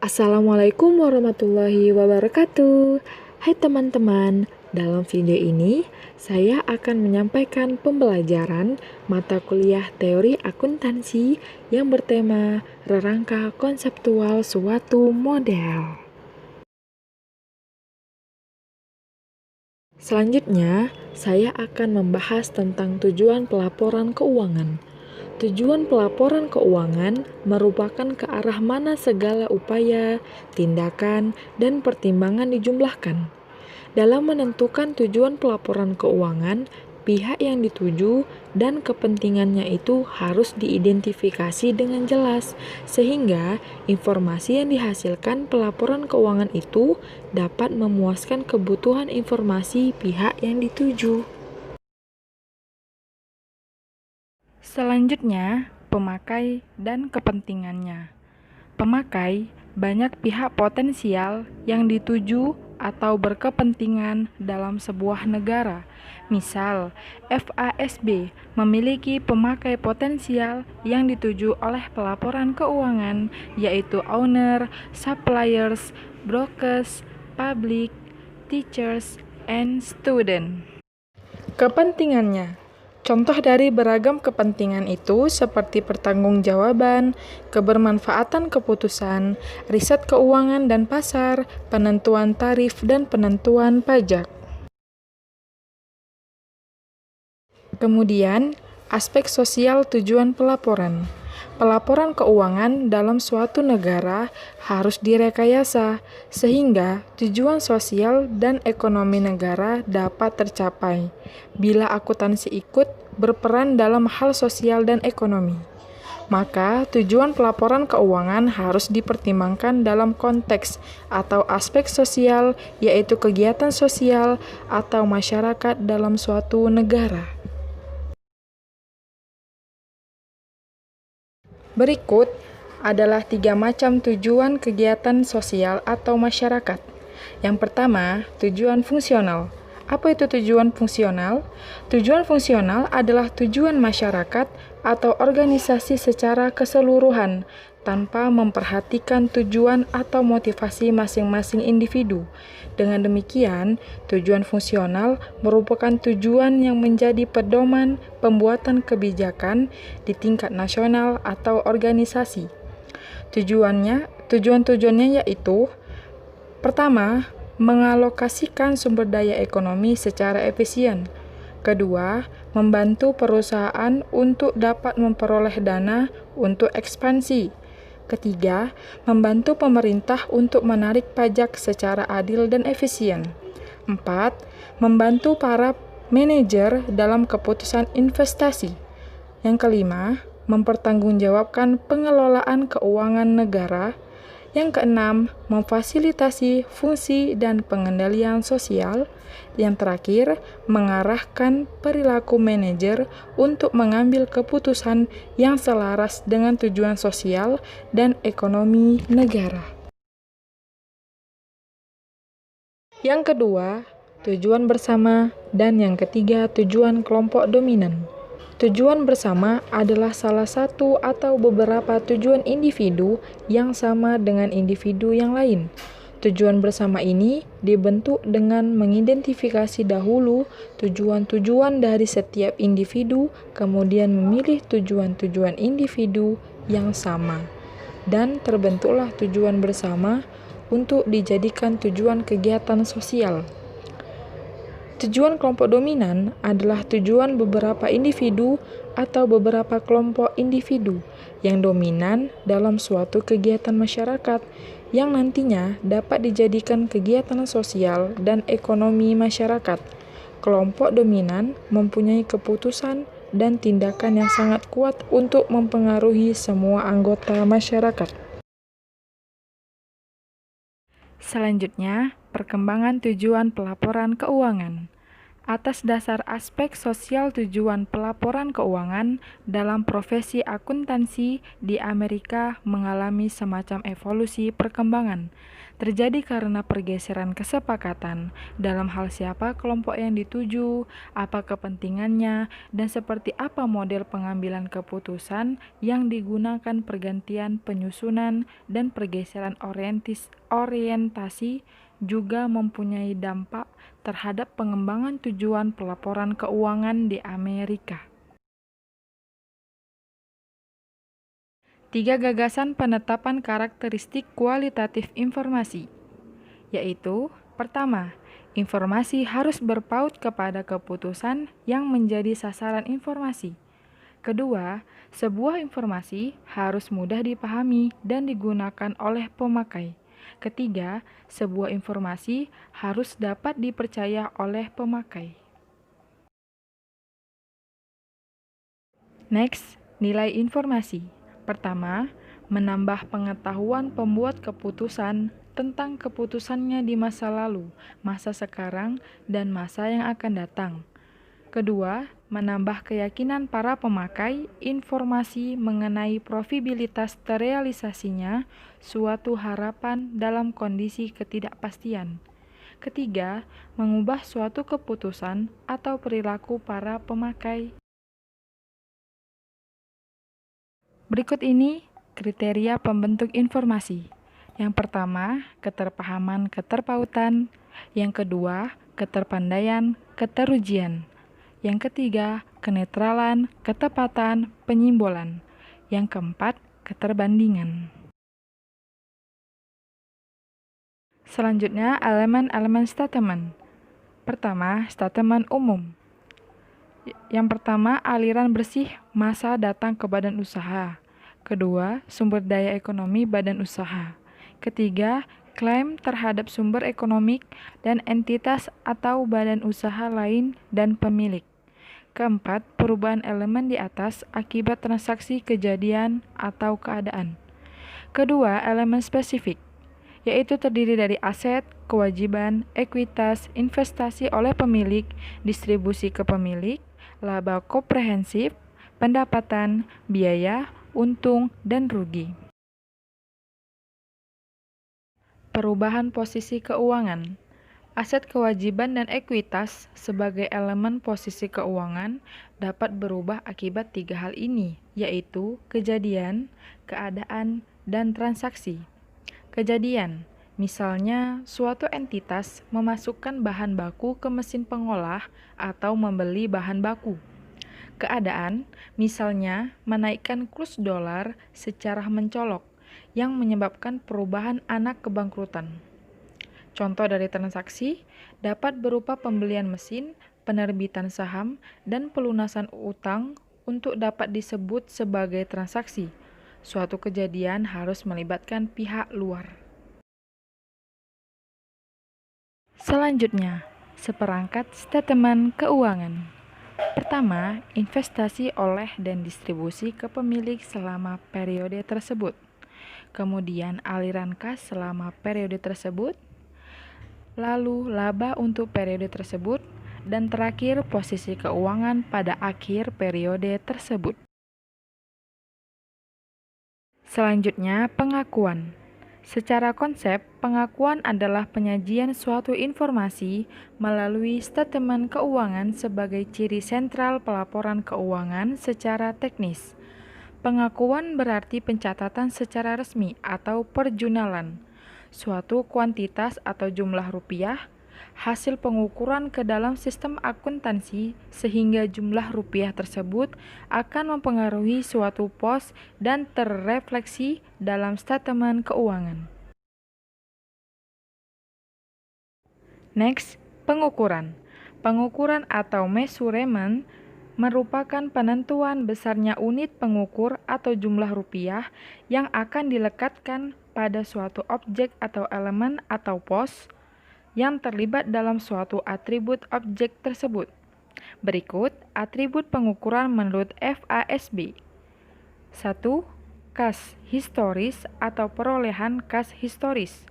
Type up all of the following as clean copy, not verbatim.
Assalamualaikum warahmatullahi wabarakatuh. Hai teman-teman, dalam video ini saya akan menyampaikan pembelajaran mata kuliah teori akuntansi yang bertema rangka konseptual suatu model. Selanjutnya, saya akan membahas tentang tujuan pelaporan keuangan. Tujuan pelaporan keuangan merupakan ke arah mana segala upaya, tindakan, dan pertimbangan dijumlahkan. Dalam menentukan tujuan pelaporan keuangan, pihak yang dituju dan kepentingannya itu harus diidentifikasi dengan jelas, sehingga informasi yang dihasilkan pelaporan keuangan itu dapat memuaskan kebutuhan informasi pihak yang dituju. Selanjutnya, pemakai dan kepentingannya. Pemakai banyak pihak potensial yang dituju atau berkepentingan dalam sebuah negara. Misal, FASB memiliki pemakai potensial yang dituju oleh pelaporan keuangan, yaitu owner, suppliers, brokers, public, teachers, and student. Kepentingannya. Contoh dari beragam kepentingan itu seperti pertanggungjawaban, kebermanfaatan keputusan, riset keuangan dan pasar, penentuan tarif, dan penentuan pajak. Kemudian, aspek sosial tujuan pelaporan. Pelaporan keuangan dalam suatu negara harus direkayasa, sehingga tujuan sosial dan ekonomi negara dapat tercapai. Bila akuntansi ikut berperan dalam hal sosial dan ekonomi, maka tujuan pelaporan keuangan harus dipertimbangkan dalam konteks atau aspek sosial, yaitu kegiatan sosial atau masyarakat dalam suatu negara. Berikut adalah 3 macam tujuan kegiatan sosial atau masyarakat. Yang pertama, tujuan fungsional. Apa itu tujuan fungsional? Tujuan fungsional adalah tujuan masyarakat atau organisasi secara keseluruhan, tanpa memperhatikan tujuan atau motivasi masing-masing individu. Dengan demikian, tujuan fungsional merupakan tujuan yang menjadi pedoman pembuatan kebijakan di tingkat nasional atau organisasi. Tujuan-tujuannya yaitu: pertama, mengalokasikan sumber daya ekonomi secara efisien. Kedua, membantu perusahaan untuk dapat memperoleh dana untuk ekspansi. Ketiga, membantu pemerintah untuk menarik pajak secara adil dan efisien. 4. Membantu para manajer dalam keputusan investasi. Yang kelima, mempertanggungjawabkan pengelolaan keuangan negara. Yang keenam, memfasilitasi fungsi dan pengendalian sosial. Yang terakhir, mengarahkan perilaku manajer untuk mengambil keputusan yang selaras dengan tujuan sosial dan ekonomi negara. Yang kedua, tujuan bersama, dan yang ketiga, tujuan kelompok dominan. Tujuan bersama adalah salah satu atau beberapa tujuan individu yang sama dengan individu yang lain. Tujuan bersama ini dibentuk dengan mengidentifikasi dahulu tujuan-tujuan dari setiap individu, kemudian memilih tujuan-tujuan individu yang sama, dan terbentuklah tujuan bersama untuk dijadikan tujuan kegiatan sosial. Tujuan kelompok dominan adalah tujuan beberapa individu atau beberapa kelompok individu yang dominan dalam suatu kegiatan masyarakat yang nantinya dapat dijadikan kegiatan sosial dan ekonomi masyarakat. Kelompok dominan mempunyai keputusan dan tindakan yang sangat kuat untuk mempengaruhi semua anggota masyarakat. Selanjutnya, perkembangan tujuan pelaporan keuangan. Atas dasar aspek sosial tujuan pelaporan keuangan dalam profesi akuntansi di Amerika mengalami semacam evolusi perkembangan. Terjadi karena pergeseran kesepakatan dalam hal siapa kelompok yang dituju, apa kepentingannya, dan seperti apa model pengambilan keputusan yang digunakan pergantian penyusunan dan pergeseran orientasi juga mempunyai dampak terhadap pengembangan tujuan pelaporan keuangan di Amerika. 3 gagasan penetapan karakteristik kualitatif informasi, yaitu: pertama, informasi harus berpaut kepada keputusan yang menjadi sasaran informasi. Kedua, sebuah informasi harus mudah dipahami dan digunakan oleh pemakai. Ketiga, sebuah informasi harus dapat dipercaya oleh pemakai. Next, nilai informasi. Pertama, menambah pengetahuan pembuat keputusan tentang keputusannya di masa lalu, masa sekarang, dan masa yang akan datang. Kedua, menambah keyakinan para pemakai informasi mengenai probabilitas terrealisasinya suatu harapan dalam kondisi ketidakpastian. Ketiga, mengubah suatu keputusan atau perilaku para pemakai. Berikut ini kriteria pembentuk informasi. Yang pertama, keterpahaman keterpautan. Yang kedua, keterpandaian keterujian. Yang ketiga, kenetralan, ketepatan, penyimbolan. Yang keempat, keterbandingan. Selanjutnya, elemen-elemen statement. Pertama, statement umum. Yang pertama, aliran bersih massa datang ke badan usaha. Kedua, sumber daya ekonomi badan usaha. Ketiga, klaim terhadap sumber ekonomi dan entitas atau badan usaha lain dan pemilik. Keempat, perubahan elemen di atas akibat transaksi kejadian atau keadaan. Kedua, elemen spesifik, yaitu terdiri dari aset, kewajiban, ekuitas, investasi oleh pemilik, distribusi ke pemilik, laba komprehensif, pendapatan, biaya, untung, dan rugi. Perubahan posisi keuangan. Aset, kewajiban, dan ekuitas sebagai elemen posisi keuangan dapat berubah akibat 3 hal ini, yaitu kejadian, keadaan, dan transaksi. Kejadian, misalnya suatu entitas memasukkan bahan baku ke mesin pengolah atau membeli bahan baku. Keadaan, misalnya menaikkan kurs dolar secara mencolok yang menyebabkan perubahan anak kebangkrutan. Contoh dari transaksi dapat berupa pembelian mesin, penerbitan saham, dan pelunasan utang untuk dapat disebut sebagai transaksi. Suatu kejadian harus melibatkan pihak luar. Selanjutnya, seperangkat statement keuangan. Pertama, investasi oleh dan distribusi ke pemilik selama periode tersebut. Kemudian aliran kas selama periode tersebut. Lalu laba untuk periode tersebut, dan terakhir posisi keuangan pada akhir periode tersebut. Selanjutnya, pengakuan. Secara konsep, pengakuan adalah penyajian suatu informasi melalui statement keuangan sebagai ciri sentral pelaporan keuangan secara teknis. Pengakuan berarti pencatatan secara resmi atau perjunalan suatu kuantitas atau jumlah rupiah, hasil pengukuran ke dalam sistem akuntansi sehingga jumlah rupiah tersebut akan mempengaruhi suatu pos dan terrefleksi dalam statement keuangan. Next, pengukuran. Pengukuran atau measurement merupakan penentuan besarnya unit pengukur atau jumlah rupiah yang akan dilekatkan pada suatu objek atau elemen atau pos yang terlibat dalam suatu atribut objek tersebut. Berikut atribut pengukuran menurut FASB. 1. Kas historis atau perolehan kas historis.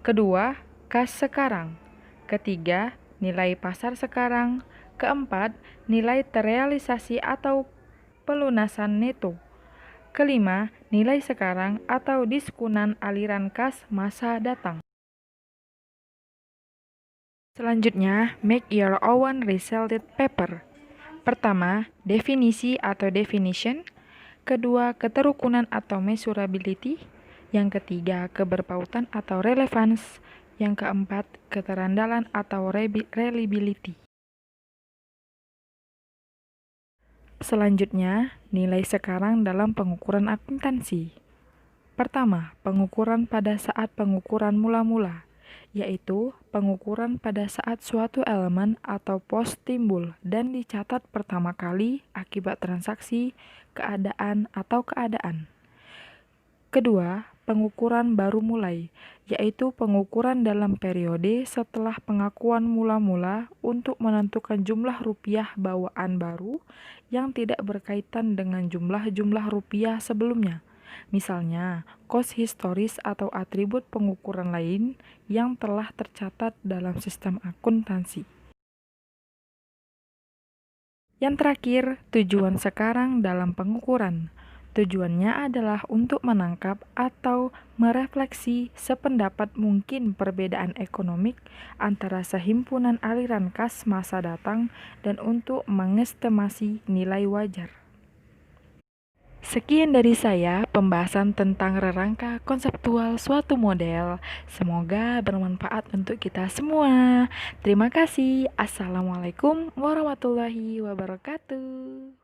Kedua, kas sekarang. Ketiga, nilai pasar sekarang. Keempat, nilai terrealisasi atau pelunasan neto. Kelima, nilai sekarang atau diskunan aliran kas masa datang. Selanjutnya, make your own resulted paper. Pertama, definisi atau definition. Kedua, keterukunan atau measurability. Yang ketiga, keberpautan atau relevance. Yang keempat, keterandalan atau reliability. Selanjutnya, nilai sekarang dalam pengukuran akuntansi. Pertama, pengukuran pada saat pengukuran mula-mula, yaitu pengukuran pada saat suatu elemen atau pos timbul dan dicatat pertama kali akibat transaksi, keadaan, atau keadaan. Kedua, pengukuran baru mulai, yaitu pengukuran dalam periode setelah pengakuan mula-mula untuk menentukan jumlah rupiah bawaan baru yang tidak berkaitan dengan jumlah-jumlah rupiah sebelumnya. Misalnya, kos historis atau atribut pengukuran lain yang telah tercatat dalam sistem akuntansi. Yang terakhir, tujuan sekarang dalam pengukuran. Tujuannya adalah untuk menangkap atau merefleksi sependapat mungkin perbedaan ekonomik antara sehimpunan aliran kas masa datang dan untuk mengestimasi nilai wajar. Sekian dari saya pembahasan tentang rangka konseptual suatu model. Semoga bermanfaat untuk kita semua. Terima kasih. Assalamualaikum warahmatullahi wabarakatuh.